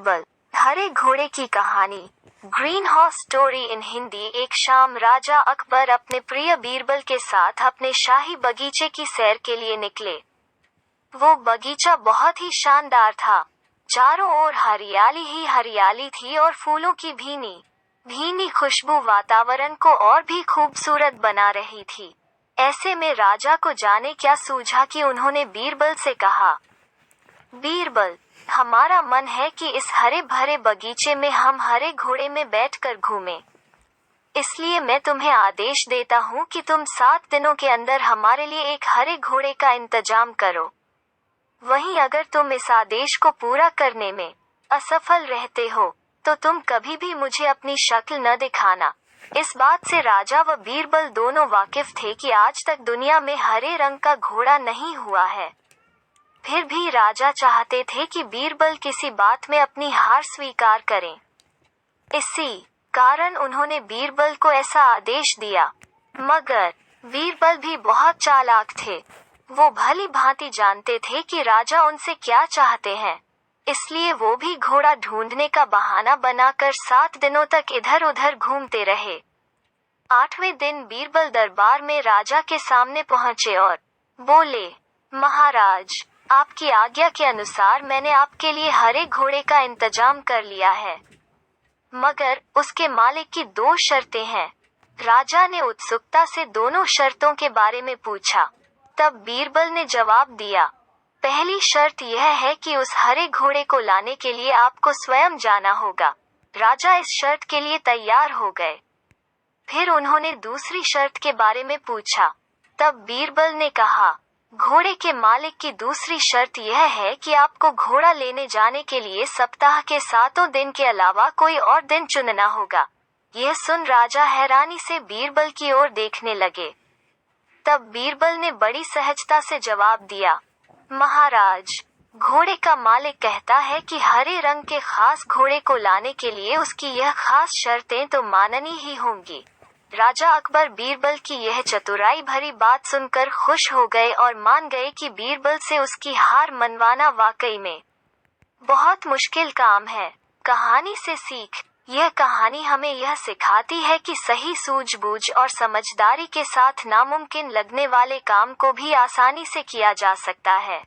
बीरबल, हरे घोड़े की कहानी। Green horse story in Hindi. एक शाम राजा अकबर अपने प्रिय बीरबल के साथ अपने शाही बगीचे की सैर के लिए निकले। वो बगीचा बहुत ही शानदार था। चारों ओर हरियाली ही हरियाली थी और फूलों की भीनी भीनी खुशबू वातावरण को और भी खूबसूरत बना रही थी। ऐसे में राजा को जाने क्या सूझा कि उन्होंने बीरबल से कहा, बीरबल, हमारा मन है कि इस हरे भरे बगीचे में हम हरे घोड़े में बैठकर घूमें। इसलिए मैं तुम्हें आदेश देता हूँ कि तुम 7 दिनों के अंदर हमारे लिए एक हरे घोड़े का इंतजाम करो। वहीं अगर तुम इस आदेश को पूरा करने में असफल रहते हो तो तुम कभी भी मुझे अपनी शक्ल न दिखाना। इस बात से राजा व बीरबल दोनों वाकिफ थे कि आज तक दुनिया में हरे रंग का घोड़ा नहीं हुआ है। फिर भी राजा चाहते थे कि बीरबल किसी बात में अपनी हार स्वीकार करें। इसी कारण उन्होंने बीरबल को ऐसा आदेश दिया। मगर बीरबल भी बहुत चालाक थे। वो भली भांति जानते थे कि राजा उनसे क्या चाहते हैं। इसलिए वो भी घोड़ा ढूंढने का बहाना बनाकर 7 दिनों तक इधर उधर घूमते रहे। 8वें दिन बीरबल दरबार में राजा के सामने पहुंचे और बोले, महाराज, आपकी आज्ञा के अनुसार मैंने आपके लिए हरे घोड़े का इंतजाम कर लिया है, मगर उसके मालिक की 2 शर्तें हैं। राजा ने उत्सुकता से दोनों शर्तों के बारे में पूछा। तब बीरबल ने जवाब दिया, पहली शर्त यह है कि उस हरे घोड़े को लाने के लिए आपको स्वयं जाना होगा। राजा इस शर्त के लिए तैयार हो गए। फिर उन्होंने दूसरी शर्त के बारे में पूछा। तब बीरबल ने कहा, घोड़े के मालिक की दूसरी शर्त यह है कि आपको घोड़ा लेने जाने के लिए सप्ताह के 7 दिन के अलावा कोई और दिन चुनना होगा। यह सुन राजा हैरानी से बीरबल की ओर देखने लगे। तब बीरबल ने बड़ी सहजता से जवाब दिया, महाराज, घोड़े का मालिक कहता है कि हरे रंग के खास घोड़े को लाने के लिए उसकी यह खास शर्तें तो माननी ही होंगी। राजा अकबर बीरबल की यह चतुराई भरी बात सुनकर खुश हो गए और मान गए कि बीरबल से उसकी हार मनवाना वाकई में बहुत मुश्किल काम है। कहानी से सीख। यह कहानी हमें यह सिखाती है कि सही सूझबूझ और समझदारी के साथ नामुमकिन लगने वाले काम को भी आसानी से किया जा सकता है।